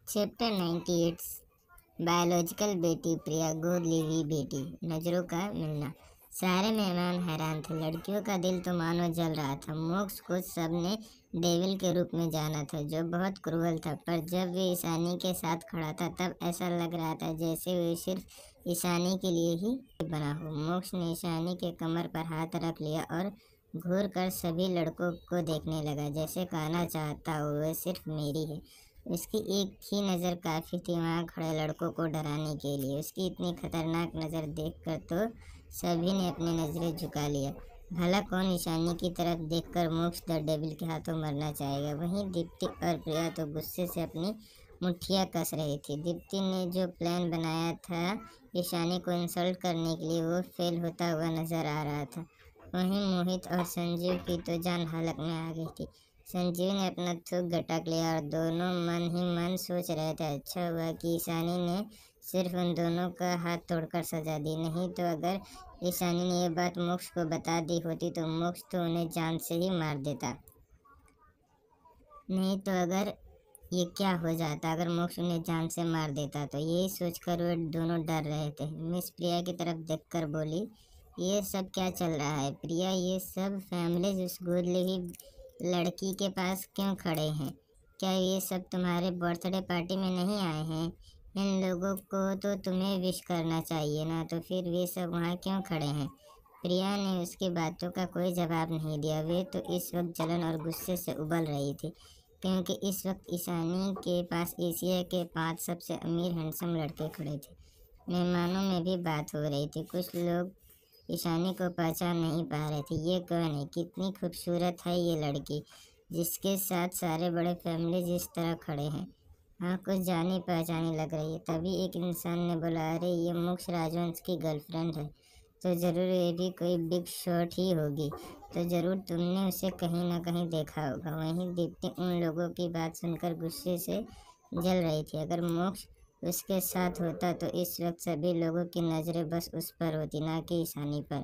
Chapter 98 biological बेटी प्रिया गोद ली हुई बेटी नजरों का मिलना। सारे मेहमान हैरान थे। लड़कियों का दिल तो मानो जल रहा था। मोक्ष को सबने डेविल के रूप में जाना था, जो बहुत क्रूअल था, पर जब वे ईशानी के साथ खड़ा था तब ऐसा लग रहा था जैसे वे सिर्फ ईशानी के लिए ही बना हो। मोक्ष ने ईशानी के कमर पर हाथ रख लिया और घूर कर सभी लड़कों को देखने लगा, जैसे कहना चाहता हो वह सिर्फ मेरी है। उसकी एक ही नज़र काफ़ी थी वहाँ खड़े लड़कों को डराने के लिए। उसकी इतनी खतरनाक नज़र देखकर तो सभी ने अपनी नज़रें झुका लिया। भला कौन ईशानी की तरफ देखकर मोक्ष द डेविल के हाथों मरना चाहेगा। वहीं दीप्ति और प्रिया तो गुस्से से अपनी मुट्ठियाँ कस रही थी। दीप्ति ने जो प्लान बनाया था ईशानी को इंसल्ट करने के लिए, वो फेल होता हुआ नजर आ रहा था। वहीं मोहित और संजीव की तो जान हलक में आ गई थी। संजीव ने अपना थूक गटक लिया और दोनों मन ही मन सोच रहे थे, अच्छा हुआ कि ईशानी ने सिर्फ उन दोनों का हाथ तोड़कर सजा दी, नहीं तो अगर ईशानी ने यह बात मोक्ष को बता दी होती तो मोक्ष तो उन्हें जान से ही मार देता। नहीं तो अगर ये क्या हो जाता अगर मोक्ष उन्हें जान से मार देता। तो यही सोचकर वे दोनों डर रहे थे। मिस प्रिया की तरफ देखकर बोली, ये सब क्या चल रहा है प्रिया? ये सब फैमिलीज उस गोद ली हुई लड़की के पास क्यों खड़े हैं? क्या ये सब तुम्हारे बर्थडे पार्टी में नहीं आए हैं? इन लोगों को तो तुम्हें विश करना चाहिए ना, तो फिर वे सब वहाँ क्यों खड़े हैं? प्रिया ने उसकी बातों का कोई जवाब नहीं दिया। वे तो इस वक्त जलन और गुस्से से उबल रही थी, क्योंकि इस वक्त ईशानी के पास एशिया के 5 सबसे अमीर हैंडसम लड़के खड़े थे। मेहमानों में भी बात हो रही थी। कुछ लोग ईशानी को पहचान नहीं पा रहे थे। ये कौन है? कितनी खूबसूरत है ये लड़की, जिसके साथ सारे बड़े फैमिली जिस तरह खड़े हैं। हाँ, कुछ जानी पहचानी लग रही है। तभी एक इंसान ने बोला, अरे ये मोक्ष राजवंश की गर्लफ्रेंड है, तो ज़रूर ये भी कोई बिग शॉट ही होगी। तो ज़रूर तुमने उसे कहीं ना कहीं देखा होगा। वहीं दीप्ति उन लोगों की बात सुनकर गुस्से से जल रही थी। अगर मोक्ष उसके साथ होता तो इस वक्त सभी लोगों की नज़रें बस उस पर होती, ना कि ईशानी पर।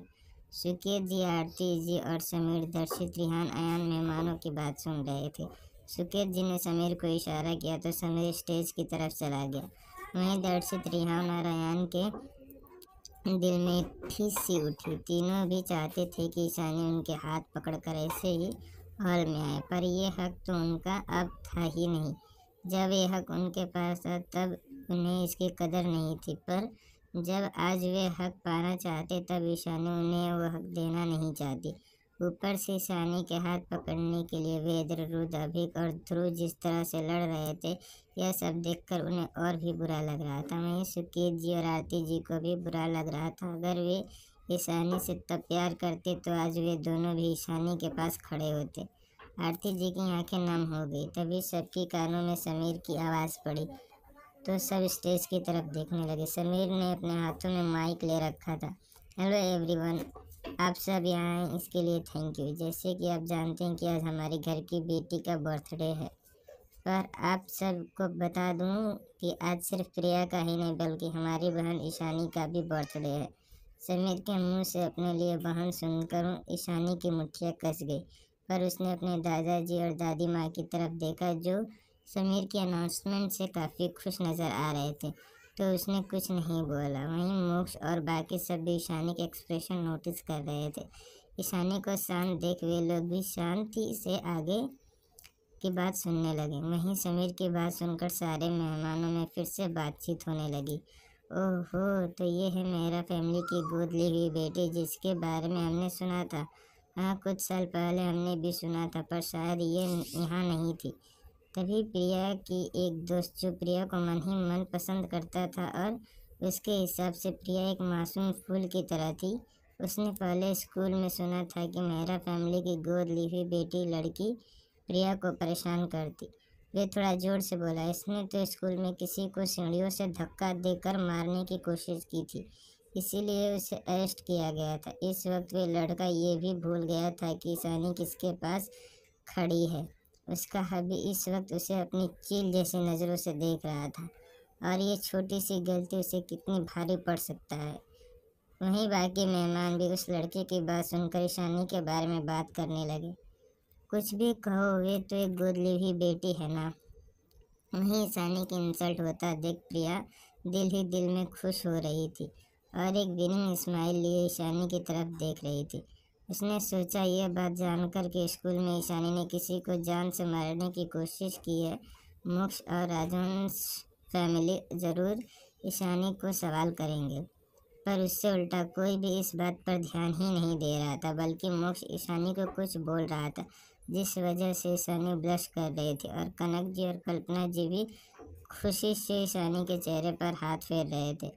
सुकेत जी, आरती जी और समीर, दर्शित, रिहान, अयान मेहमानों की बात सुन रहे थे। सुकेत जी ने समीर को इशारा किया तो समीर स्टेज की तरफ चला गया। वहीं दर्शित, रिहान और अयान के दिल में ठिस सी उठी। तीनों भी चाहते थे कि ईशानी उनके हाथ पकड़कर ऐसे ही हॉल में आए, पर यह हक तो उनका अब था ही नहीं। जब यह हक उनके पास था तब उन्हें इसकी कदर नहीं थी, पर जब आज वे हक पाना चाहते तब ईशानी उन्हें वो हक देना नहीं चाहती। ऊपर से ईशानी के हाथ पकड़ने के लिए वेद्र, रुद्र, अभिक और ध्रुव जिस तरह से लड़ रहे थे, यह सब देखकर उन्हें और भी बुरा लग रहा था। वहीं सुकेत जी और आरती जी को भी बुरा लग रहा था। अगर वे ईशानी से तब प्यार करते तो आज वे दोनों भी ईशानी के पास खड़े होते। आरती जी की आंखें नम हो गई। तभी सबके कानों में समीर की आवाज़ पड़ी, तो सब स्टेज की तरफ देखने लगे। समीर ने अपने हाथों में माइक ले रखा था। हेलो एवरीवन, आप सब यहाँ हैं इसके लिए थैंक यू। जैसे कि आप जानते हैं कि आज हमारे घर की बेटी का बर्थडे है, पर आप सबको बता दूं कि आज सिर्फ प्रिया का ही नहीं बल्कि हमारी बहन ईशानी का भी बर्थडे है। समीर के मुंह से अपने लिए बहन सुनकर ईशानी की मुट्ठियाँ कस गई, पर उसने अपने दादाजी और दादी माँ की तरफ देखा, जो समीर की अनाउंसमेंट से काफ़ी खुश नज़र आ रहे थे, तो उसने कुछ नहीं बोला। वहीं मोक्ष और बाकी सब भी ईशानी के एक्सप्रेशन नोटिस कर रहे थे। ईशानी को शांत देख वे लोग भी शांति से आगे की बात सुनने लगे। वहीं समीर की बात सुनकर सारे मेहमानों में फिर से बातचीत होने लगी। ओहो, तो ये है मेरा फैमिली की गोद ली हुई बेटी, जिसके बारे में हमने सुना था। हाँ, कुछ साल पहले हमने भी सुना था, पर शायद ये यहाँ नहीं थी। तभी प्रिया की एक दोस्त, जो प्रिया को मन ही मन पसंद करता था और उसके हिसाब से प्रिया एक मासूम फूल की तरह थी, उसने पहले स्कूल में सुना था कि मेरा फैमिली की गोद ली हुई बेटी लड़की प्रिया को परेशान करती। वे थोड़ा जोर से बोला, इसने तो स्कूल में किसी को सीढ़ियों से धक्का देकर मारने की कोशिश की थी, इसीलिए उसे अरेस्ट किया गया था। इस वक्त वे लड़का ये भी भूल गया था कि ईशानी किसके पास खड़ी है। उसका हबी इस वक्त उसे अपनी चील जैसी नज़रों से देख रहा था, और ये छोटी सी गलती उसे कितनी भारी पड़ सकता है। वहीं बाकी मेहमान भी उस लड़के की बात सुनकर ईशानी के बारे में बात करने लगे। कुछ भी कहो, वे तो एक गोद ली हुई बेटी है ना। वहीं ईशानी की इंसल्ट होता देख प्रिया दिल ही दिल में खुश हो रही थी और एक विनिंग स्माइल लिए ईशानी की तरफ देख रही थी। उसने सोचा यह बात जानकर कि स्कूल में ईशानी ने किसी को जान से मारने की कोशिश की है, मोक्ष और राजवंश फैमिली जरूर ईशानी को सवाल करेंगे। पर उससे उल्टा कोई भी इस बात पर ध्यान ही नहीं दे रहा था, बल्कि मोक्ष ईशानी को कुछ बोल रहा था, जिस वजह से ईशानी ब्लश कर रही थी और कनक जी और कल्पना जी भी खुशी से ईशानी के चेहरे पर हाथ फेर रहे थे।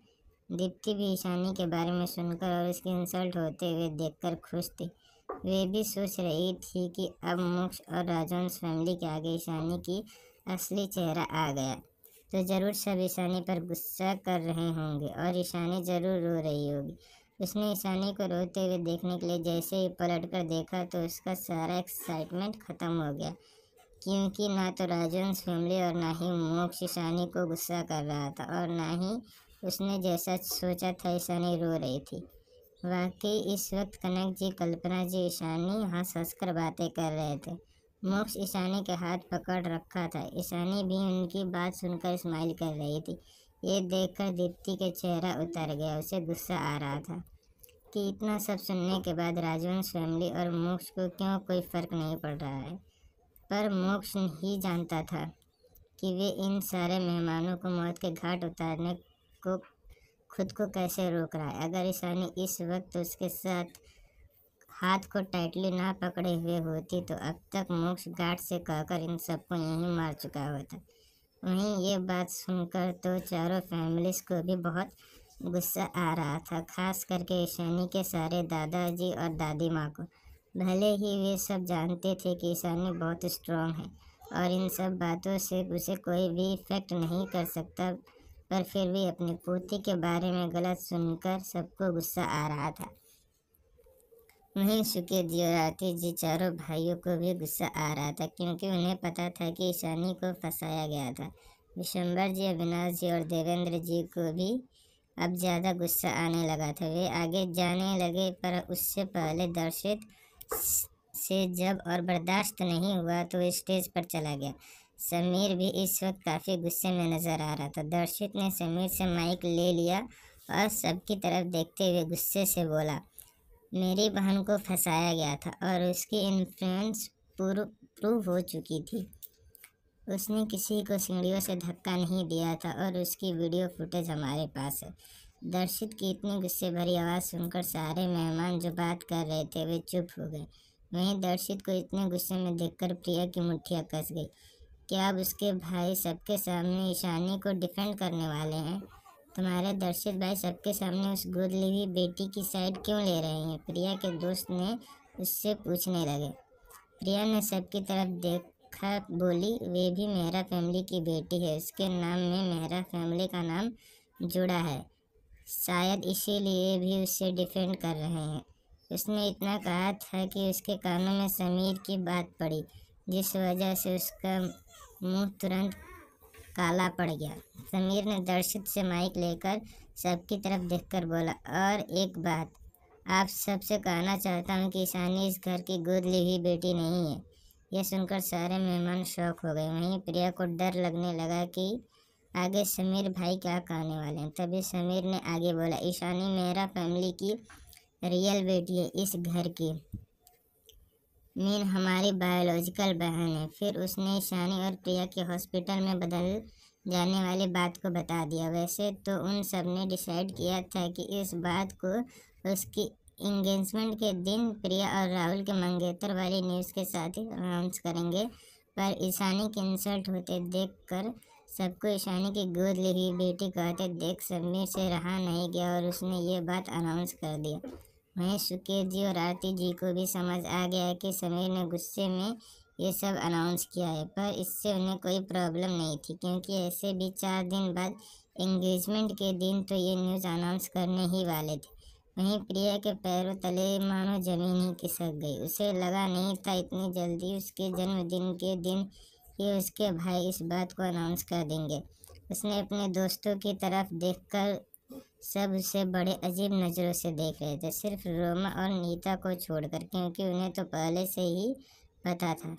दीप्ति भी ईशानी के बारे में सुनकर और उसकी इंसल्ट होते हुए देखकर खुश थी। वे भी सोच रही थी कि अब मोक्ष और राजवंश फैमिली के आगे ईशानी की असली चेहरा आ गया तो जरूर सब ईशानी पर गुस्सा कर रहे होंगे और ईशानी जरूर रो रही होगी। उसने ईशानी को रोते हुए देखने के लिए जैसे ही पलटकर देखा तो उसका सारा एक्साइटमेंट खत्म हो गया, क्योंकि ना तो राजवंश फैमिली और ना ही मोक्ष ईशानी को गुस्सा कर रहा था और ना ही उसने जैसा सोचा था ईशानी रो रही थी। वाकई इस वक्त कनक जी, कल्पना जी, ईशानी हंस हंस कर बातें कर रहे थे। मोक्ष ईशानी के हाथ पकड़ रखा था। ईशानी भी उनकी बात सुनकर स्माइल कर रही थी। ये देखकर दीप्ति के चेहरा उतर गया। उसे गुस्सा आ रहा था कि इतना सब सुनने के बाद राजवंश फैमिली और मोक्ष को क्यों कोई फर्क नहीं पड़ रहा है। पर मोक्ष ही जानता था कि वे इन सारे मेहमानों को मौत के घाट उतारने को खुद को कैसे रोक रहा है। अगर ईशानी इस वक्त उसके साथ हाथ को टाइटली ना पकड़े हुए होती तो अब तक मोक्ष गार्ड से कहकर इन सबको यहीं मार चुका होता। वहीं ये बात सुनकर तो चारों फैमिलीज को भी बहुत गुस्सा आ रहा था, खास करके ईशानी के सारे दादाजी और दादी माँ को। भले ही वे सब जानते थे कि ईशानी बहुत स्ट्रांग है और इन सब बातों से उसे कोई भी इफेक्ट नहीं कर सकता, पर फिर भी अपनी पोती के बारे में गलत सुनकर सबको गुस्सा आ रहा था। वहीं सुकेत जी और आरती जी, चारों भाइयों को भी गुस्सा आ रहा था, क्योंकि उन्हें पता था कि ईशानी को फंसाया गया था। विशंबर जी, अविनाश जी और देवेंद्र जी को भी अब ज़्यादा गुस्सा आने लगा था। वे आगे जाने लगे, पर उससे पहले दर्शित से जब और बर्दाश्त नहीं हुआ तो वो स्टेज पर चला गया। समीर भी इस वक्त काफ़ी गुस्से में नज़र आ रहा था। दर्शित ने समीर से माइक ले लिया और सबकी तरफ देखते हुए गुस्से से बोला, मेरी बहन को फंसाया गया था और उसकी इन्फ्लुएंस प्रूव हो चुकी थी। उसने किसी को सीढ़ियों से धक्का नहीं दिया था और उसकी वीडियो फुटेज हमारे पास है। दर्शित की इतनी गुस्से भरी आवाज़ सुनकर सारे मेहमान जो बात कर रहे थे वे चुप हो गए। वहीं दर्शित को इतने गुस्से में देखकर प्रिया की मुट्ठियाँ कस गई। क्या अब उसके भाई सबके सामने ईशानी को डिफेंड करने वाले हैं? तुम्हारे दर्शित भाई सबके सामने उस गोद ली हुई बेटी की साइड क्यों ले रहे हैं? प्रिया के दोस्त ने उससे पूछने लगे। प्रिया ने सबकी तरफ देखा बोली, वे भी मेहरा फैमिली की बेटी है, उसके नाम में मेहरा फैमिली का नाम जुड़ा है, शायद इसीलिए भी उससे डिफेंड कर रहे हैं। उसने इतना कहा था कि उसके कानों में समीर की बात पड़ी, जिस वजह से उसका मुंह तुरंत काला पड़ गया। समीर ने दर्शित से माइक लेकर सबकी तरफ देखकर बोला, और एक बात आप सबसे कहना चाहता हूँ कि ईशानी इस घर की गोद ली हुई बेटी नहीं है। यह सुनकर सारे मेहमान शॉक हो गए। वहीं प्रिया को डर लगने लगा कि आगे समीर भाई क्या कहने वाले हैं। तभी समीर ने आगे बोला, ईशानी मेरा फैमिली की रियल बेटी है, इस घर की, मीन हमारी बायोलॉजिकल बहन है। फिर उसने ईशानी और प्रिया के हॉस्पिटल में बदल जाने वाली बात को बता दिया। वैसे तो उन सब ने डिसाइड किया था कि इस बात को उसकी इंगेजमेंट के दिन प्रिया और राहुल के मंगेतर वाली न्यूज़ के साथ ही अनाउंस करेंगे, पर ईशानी की इंसल्ट होते देखकर सबको ईशानी की गोद ली हुई बेटी कहते देख समीर से रहा नहीं गया और उसने ये बात अनाउंस कर दिया। वहीं सुकेत जी और आरती जी को भी समझ आ गया कि समीर ने गुस्से में ये सब अनाउंस किया है, पर इससे उन्हें कोई प्रॉब्लम नहीं थी, क्योंकि ऐसे भी 4 दिन बाद एंगेजमेंट के दिन तो ये न्यूज़ अनाउंस करने ही वाले थे। वहीं प्रिया के पैरों तले मानो जमीन ही खिसक गई। उसे लगा नहीं था इतनी जल्दी उसके जन्मदिन के दिन ही उसके भाई इस बात को अनाउंस कर देंगे। उसने अपने दोस्तों की तरफ देखकर सब उसे बड़े अजीब नज़रों से देख रहे थे, सिर्फ रोमा और नीता को छोड़कर, क्योंकि उन्हें तो पहले से ही पता था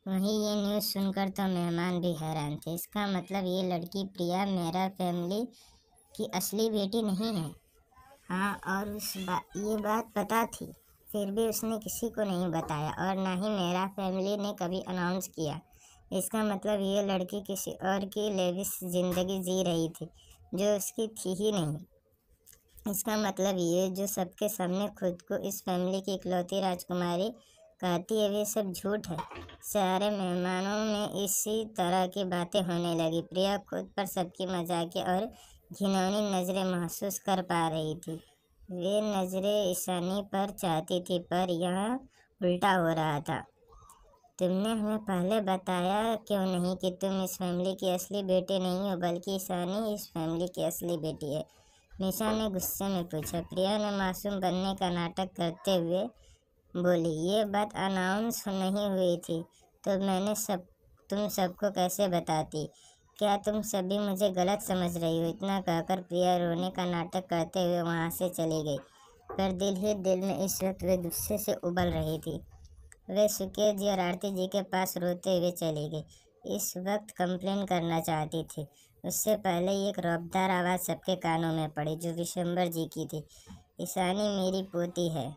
वहीं ये न्यूज़ सुनकर तो मेहमान भी हैरान थे। इसका मतलब ये लड़की प्रिया मेरा फैमिली की असली बेटी नहीं है। हाँ, और ये बात पता थी, फिर भी उसने किसी को नहीं बताया और ना ही मेरा फैमिली ने कभी अनाउंस किया। इसका मतलब ये लड़की किसी और की लेविश जिंदगी जी रही थी जो उसकी थी ही नहीं। इसका मतलब ये जो सबके सामने खुद को इस फैमिली की इकलौती राजकुमारी कहती है, वे सब झूठ है। सारे मेहमानों में इसी तरह की बातें होने लगी। प्रिया खुद पर सबकी मजाकिया और घिनौनी नज़रें महसूस कर पा रही थी। वे नज़रें ईशानी पर चाहती थी, पर यहाँ उल्टा हो रहा था। तुमने हमें पहले बताया क्यों नहीं कि तुम इस फैमिली की असली बेटी नहीं हो, बल्कि ईशानी इस फैमिली की असली बेटी है? निशा ने गुस्से में पूछा। प्रिया ने मासूम बनने का नाटक करते हुए बोली, ये बात अनाउंस नहीं हुई थी तो मैंने तुम सबको कैसे बताती? क्या तुम सभी मुझे गलत समझ रही हो? इतना कहकर प्रिया रोने का नाटक करते हुए वहाँ से चली गई, पर दिल ही दिल में इस वक्त वे गुस्से से उबल रही थी। वे सुकेत जी और आरती जी के पास रोते हुए चली गई। इस वक्त कंप्लेन करना चाहती थी, उससे पहले एक रौबदार आवाज़ सबके कानों में पड़ी, जो विशंबर जी की थी। ईशानी मेरी पोती है।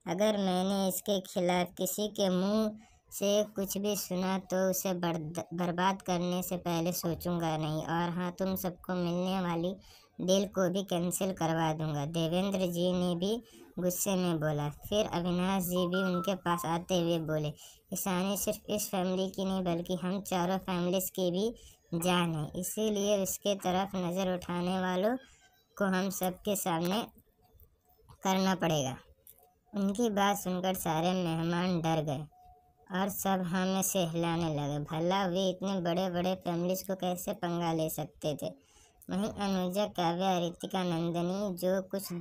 अगर मैंने इसके खिलाफ किसी के मुंह से कुछ भी सुना तो उसे बर्बाद करने से पहले सोचूंगा नहीं। और हाँ, तुम सबको मिलने वाली डील को भी कैंसिल करवा दूंगा। देवेंद्र जी ने भी गुस्से में बोला। फिर अविनाश जी भी उनके पास आते हुए बोले, ईशानी सिर्फ इस फैमिली की नहीं बल्कि हम चारों फैमिलीज की भी जान है, इसीलिए उसके तरफ नज़र उठाने वालों को हम सबके सामने करना पड़ेगा। उनकी बात सुनकर सारे मेहमान डर गए और सब हाँ में से हिलाने लगे। भला वे इतने बड़े बड़े फैमिलीज को कैसे पंगा ले सकते थे? वहीं अनुजा, काव्या, रितिका, नंदिनी जो कुछ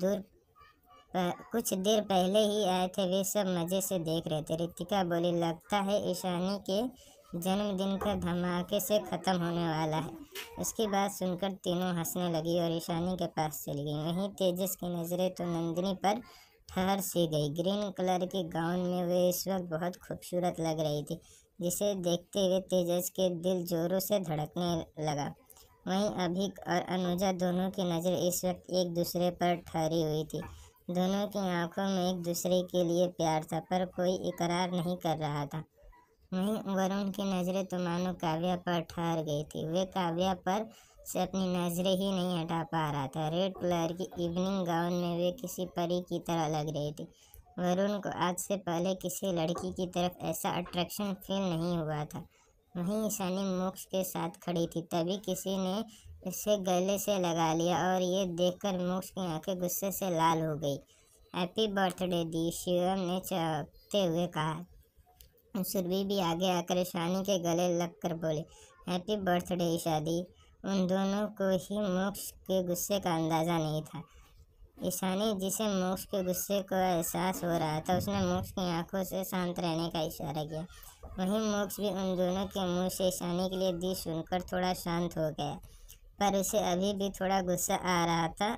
देर पहले ही आए थे, वे सब मज़े से देख रहे थे। रितिका बोली, लगता है ईशानी के जन्मदिन का धमाके से ख़त्म होने वाला है। उसकी बात सुनकर तीनों हंसने लगी और ईशानी के पास चली गई। वहीं तेजस की नज़रें तो नंदिनी पर ठहर सी गई। ग्रीन कलर के गाउन में वे इस वक्त बहुत खूबसूरत लग रही थी, जिसे देखते हुए तेजस के दिल जोरों से धड़कने लगा। वहीं अभी और अनुजा दोनों की नज़र इस वक्त एक दूसरे पर ठहरी हुई थी। दोनों की आंखों में एक दूसरे के लिए प्यार था, पर कोई इकरार नहीं कर रहा था। वहीं वरुण की नज़रें तो मानो काव्या पर ठहर गई थी। वे काव्या पर से अपनी नज़रें ही नहीं हटा पा रहा था। रेड कलर की इवनिंग गाउन में वे किसी परी की तरह लग रही थी। वरुण को आज से पहले किसी लड़की की तरफ ऐसा अट्रैक्शन फील नहीं हुआ था। वहीं ईशानी मोक्ष के साथ खड़ी थी, तभी किसी ने उसे गले से लगा लिया और ये देखकर मोक्ष की आंखें गुस्से से लाल हो गई। हैप्पी बर्थडे दी, शिवम ने चौंकते हुए कहा। सुरभि भी आगे आकर ईशानी के गले लगकर बोले, हैप्पी बर्थडे ईशा दी। उन दोनों को ही मोक्ष के गुस्से का अंदाज़ा नहीं था। ईशानी, जिसे मोक्ष के गुस्से का एहसास हो रहा था, उसने मोक्ष की आंखों से शांत रहने का इशारा किया। वहीं मोक्ष भी उन दोनों के मुंह से ईशानी के लिए दी सुनकर थोड़ा शांत हो गया, पर उसे अभी भी थोड़ा गुस्सा आ रहा था।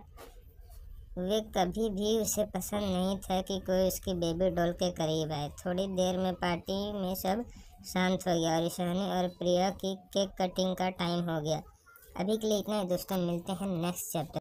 वे कभी भी उसे पसंद नहीं था कि कोई उसकी बेबी डॉल के करीब आए। थोड़ी देर में पार्टी में सब शांत हो गया और ईशानी और प्रिया की केक कटिंग का टाइम हो गया। अभी के लिए इतना ही दोस्तों, मिलते हैं नेक्स्ट चैप्टर।